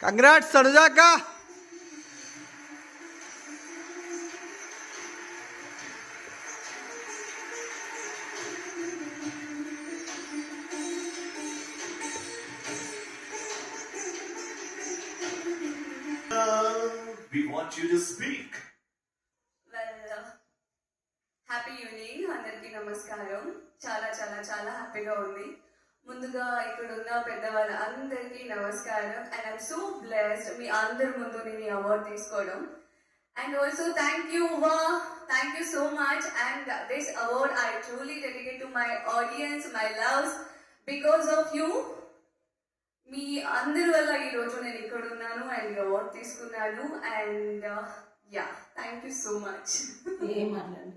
Congrats తనుజాక. We want you to speak. Well, happy evening అందరికీ నమస్కారం. చాలా చాలా చాలా హ్యాపీగా ఉంది. ముందుగా ఇక్కడ ఉన్న పెద్దవాళ్ళ అందరికీ నమస్కారం. అండ్ ఐఎమ్ సో బ్లెస్డ్ మీ అందరి ముందు నేను ఈ అవార్డ్ తీసుకోవడం. And also thank you so much. And this award I truly dedicate to my audience, my loves. Because of you, మీ అందరి వల్ల ఈరోజు నేను ఇక్కడ ఉన్నాను అండ్ అవార్డ్ తీసుకున్నాను. And yeah, thank you so much. ఏం మాట్లాడు